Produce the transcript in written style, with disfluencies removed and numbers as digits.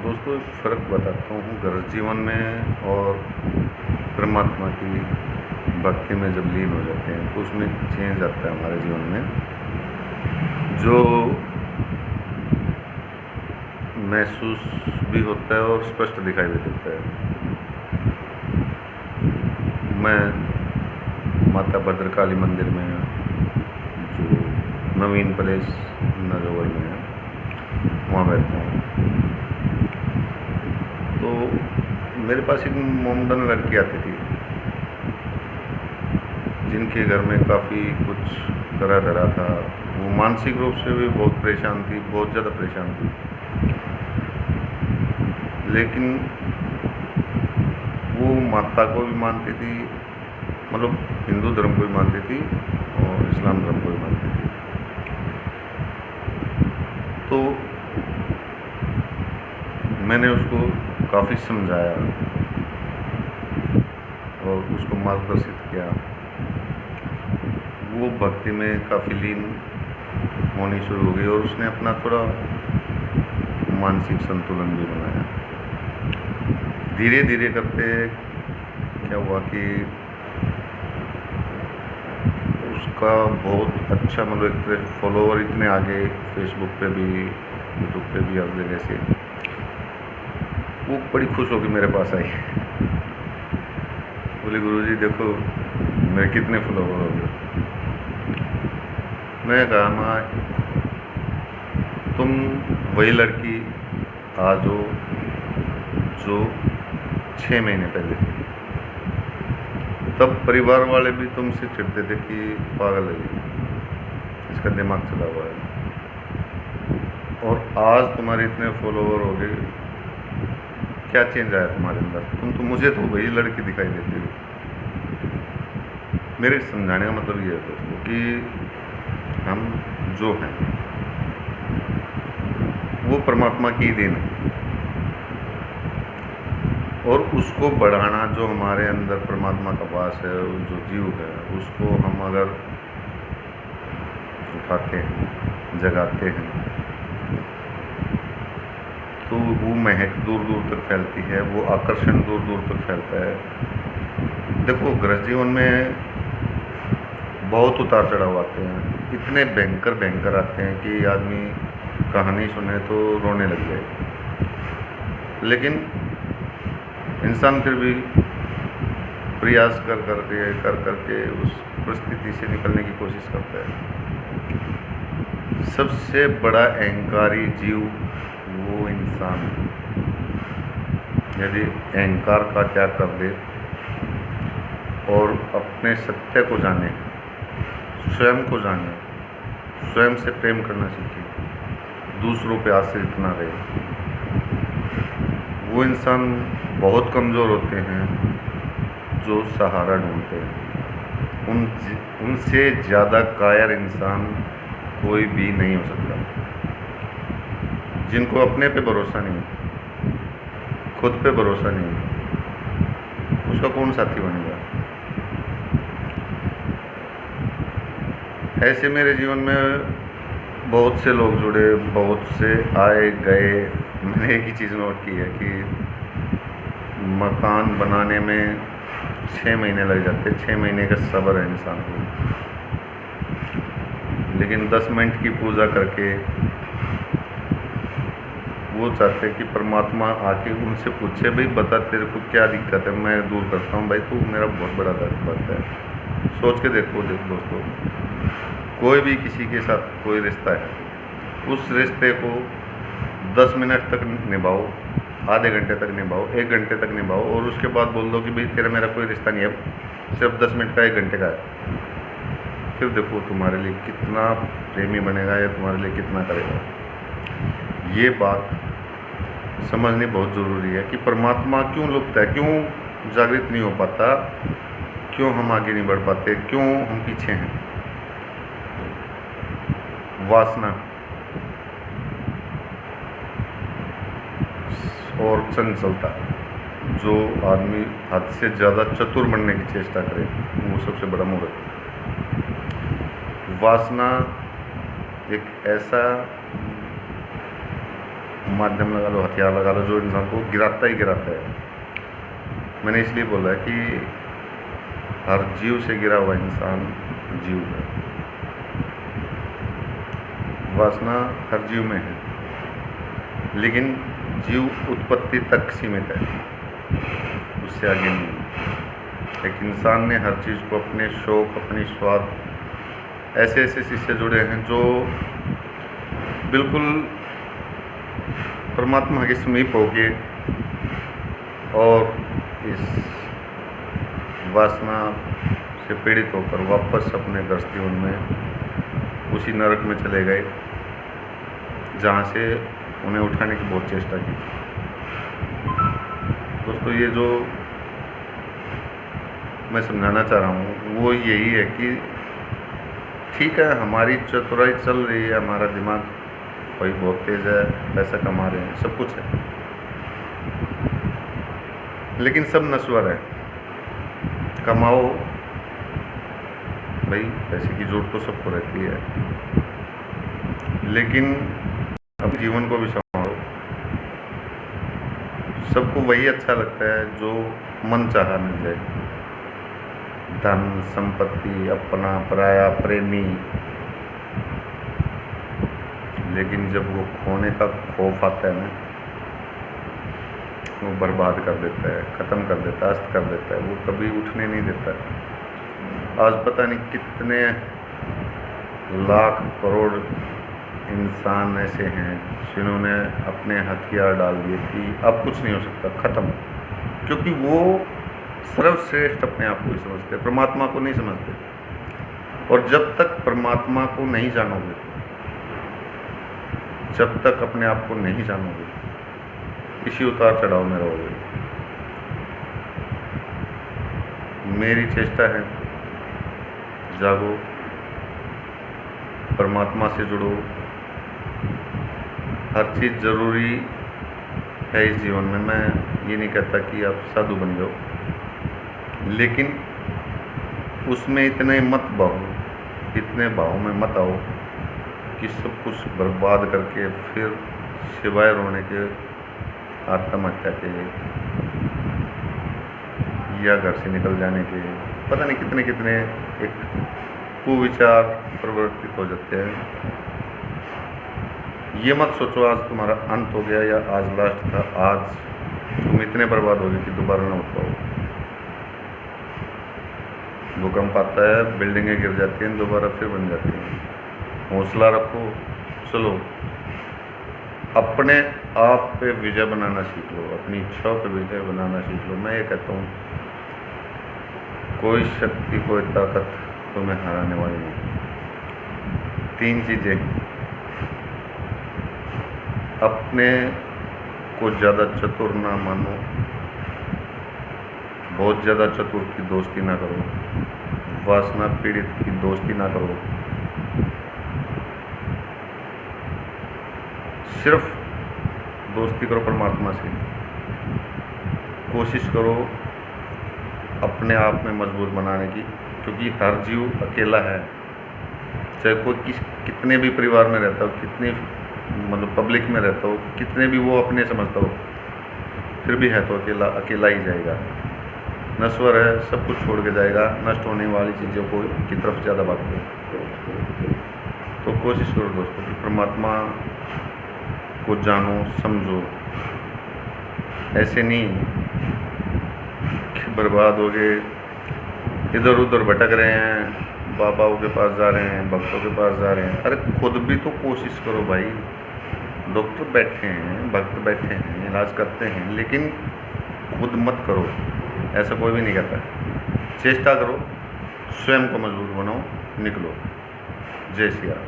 दोस्तों, एक फ़र्क बताता हूँ घर जीवन में और परमात्मा की भक्ति में जब लीन हो जाते हैं तो उसमें चेंज आता है हमारे जीवन में, जो महसूस भी होता है और स्पष्ट दिखाई भी देता है। मैं माता भद्रकाली मंदिर में, जो नवीन पैलेस नजोगढ़ में है, वहाँ बैठता हूँ। तो मेरे पास एक मोमडन लड़की आती थी, जिनके घर में काफ़ी कुछ तरह धरा था। वो मानसिक रूप से भी बहुत परेशान थी, बहुत ज़्यादा परेशान थी। लेकिन वो माता को भी मानती थी, मतलब हिंदू धर्म को भी मानती थी और इस्लाम धर्म को भी मानती थी। तो मैंने उसको काफ़ी समझाया और उसको मार्गदर्शित किया। वो भक्ति में काफ़ी लीन होनी शुरू हो गई और उसने अपना थोड़ा मानसिक संतुलन भी बनाया। धीरे धीरे करते क्या हुआ कि उसका बहुत अच्छा, मतलब एक तरह फॉलोवर इतने आगे, फेसबुक पे भी, यूट्यूब पे भी, हर जगह से। वो बड़ी खुश होकर मेरे पास आई, बोली गुरुजी देखो मेरे कितने फॉलोवर हो गए। मैं कहा माँ, तुम वही लड़की आज हो जो 6 महीने पहले थी। तब परिवार वाले भी तुमसे चिढ़ते थे कि पागल है, इसका दिमाग चला हुआ है। और आज तुम्हारे इतने फॉलोवर हो गए, क्या चेंज आया तुम्हारे अंदर? तुम तो मुझे तो वही लड़की दिखाई देती हो। मेरे समझाने का मतलब ये है दोस्तों कि हम जो हैं वो परमात्मा की देन है, और उसको बढ़ाना, जो हमारे अंदर परमात्मा का वास है, जो जीव है, उसको हम अगर उठाते हैं, जगाते हैं, तो वो महक दूर दूर तक फैलती है, वो आकर्षण दूर दूर तक फैलता है। देखो, गृह जीवन में बहुत उतार चढ़ाव आते हैं, इतने भयंकर भयंकर आते हैं कि आदमी कहानी सुने तो रोने लग जाए। लेकिन इंसान फिर भी प्रयास कर करके उस परिस्थिति से निकलने की कोशिश करता है। सबसे बड़ा अहंकारी जीव वो इंसान है। यदि अहंकार का त्याग कर दे और अपने सत्य को जाने, स्वयं को जाने, स्वयं से प्रेम करना सीखे, दूसरों पे आश्रित ना रहे, वो इंसान बहुत कमज़ोर होते हैं जो सहारा ढूंढते हैं। उनसे ज़्यादा कायर इंसान कोई भी नहीं हो सकता। जिनको अपने पे भरोसा नहीं, खुद पे भरोसा नहीं, उसका कौन साथी बनेगा? ऐसे मेरे जीवन में बहुत से लोग जुड़े, बहुत से आए गए। मैंने एक ही चीज़ नोट की है कि मकान बनाने में 6 महीने लग जाते। 6 महीने का सब्र है इंसान को, लेकिन 10 मिनट की पूजा करके वो चाहते हैं कि परमात्मा आके उनसे पूछे, भाई बता तेरे को क्या दिक्कत है, मैं दूर करता हूँ। भाई तू मेरा बहुत बड़ा दर्द है। सोच के देखो दोस्तों, कोई भी किसी के साथ कोई रिश्ता है, उस रिश्ते को 10 मिनट तक निभाओ, आधे घंटे तक निभाओ, 1 घंटे तक निभाओ, और उसके बाद बोल दो कि भाई तेरा मेरा कोई रिश्ता नहीं है, सिर्फ 10 मिनट का, 1 घंटे का है। फिर देखो तुम्हारे लिए कितना प्रेमी बनेगा या तुम्हारे लिए कितना करेगा। ये बात समझनी बहुत ज़रूरी है कि परमात्मा क्यों लुप्त है, क्यों जागृत नहीं हो पाता, क्यों हम आगे नहीं बढ़ पाते, क्यों हम पीछे हैं। वासना और चंचलता, जो आदमी हद से ज़्यादा चतुर बनने की चेष्टा करे, वो सबसे बड़ा मूर्ख है। वासना एक ऐसा माध्यम लगा लो, हथियार लगा लो, जो इंसान को गिराता ही गिराता है। मैंने इसलिए बोला कि हर जीव से गिरा हुआ इंसान जीव है। वासना हर जीव में है, लेकिन जीव उत्पत्ति तक सीमित है, उससे आगे नहीं। एक इंसान ने हर चीज़ को अपने शौक, अपनी स्वाद, ऐसे ऐसे चीज़ जुड़े हैं जो बिल्कुल परमात्मा के समीप होके और इस वासना से पीड़ित होकर वापस अपने ग्रस्त जीवन में उसी नरक में चले गए जहाँ से उन्हें उठाने की बहुत चेष्टा की। दोस्तों, ये जो मैं समझाना चाह रहा हूँ वो यही है कि ठीक है, हमारी चतुराई चल रही है, हमारा दिमाग भाई बहुत तेज़ है, पैसा कमा रहे हैं, सब कुछ है, लेकिन सब नश्वर है। कमाओ भाई, पैसे की जरूरत तो सबको रहती है, लेकिन अब जीवन को भी संभालो। सबको वही अच्छा लगता है जो मन चाहा मिल जाए, धन, संपत्ति, अपना, पराया, प्रेमी, लेकिन जब वो खोने का खौफ आता है ना, वो बर्बाद कर देता है, ख़त्म कर देता है, अस्त कर देता है, वो कभी उठने नहीं देता। आज पता नहीं कितने लाख करोड़ इंसान ऐसे हैं जिन्होंने अपने हथियार डाल दिए कि अब कुछ नहीं हो सकता, ख़त्म, क्योंकि वो सर्वश्रेष्ठ अपने आप को ही समझते, परमात्मा को नहीं समझते। और जब तक परमात्मा को नहीं जानोगे, जब तक अपने आप को नहीं जानोगे, इसी उतार चढ़ाव में रहोगे। मेरी चेष्टा है, जागो, परमात्मा से जुड़ो। हर चीज़ ज़रूरी है इस जीवन में। मैं ये नहीं कहता कि आप साधु बन जाओ, लेकिन उसमें इतने मत बहो, इतने भाव में मत आओ कि सब कुछ बर्बाद करके फिर सिवाय रोने के आत्महत्या के या घर से निकल जाने के पता नहीं कितने कितने एक कुविचार प्रवर्तित हो जाते हैं। ये मत सोचो आज तुम्हारा अंत हो गया या आज लास्ट था, आज तुम इतने बर्बाद हो गए कि दोबारा ना उठ पाओ। भूकंप आता है, बिल्डिंगें गिर जाती हैं, दोबारा फिर बन जाती हैं। हौसला रखो, चलो अपने आप पे विजय बनाना सीख लो, अपनी इच्छाओं पे विजय बनाना सीख लो। मैं ये कहता हूँ, कोई शक्ति, कोई ताकत तुम्हें हराने वाली नहीं। 3 चीज़ें, अपने को ज़्यादा चतुर ना मानो, बहुत ज़्यादा चतुर की दोस्ती ना करो, वासना पीड़ित की दोस्ती ना करो। सिर्फ दोस्ती करो परमात्मा से। कोशिश करो अपने आप में मजबूत बनाने की, क्योंकि हर जीव अकेला है। चाहे कोई कितने भी परिवार में रहता हो, कितने मतलब पब्लिक में रहता हो, कितने भी वो अपने समझता हो, फिर भी है तो अकेला, अकेला ही जाएगा। नश्वर है, सब कुछ छोड़ के जाएगा, नष्ट होने वाली चीज़ों को की तरफ ज़्यादा भागते हो। तो कोशिश करो दोस्तों कि परमात्मा को जानो, समझो। ऐसे नहीं कि बर्बाद हो गए, इधर उधर भटक रहे हैं, बाबाओं के पास जा रहे हैं, भक्तों के पास जा रहे हैं। अरे खुद भी तो कोशिश करो भाई। डॉक्टर बैठे हैं, भक्त बैठे हैं, इलाज करते हैं, लेकिन खुद मत करो, ऐसा कोई भी नहीं कहता। चेष्टा करो, स्वयं को मजबूत बनाओ, निकलो। जय श्री राम।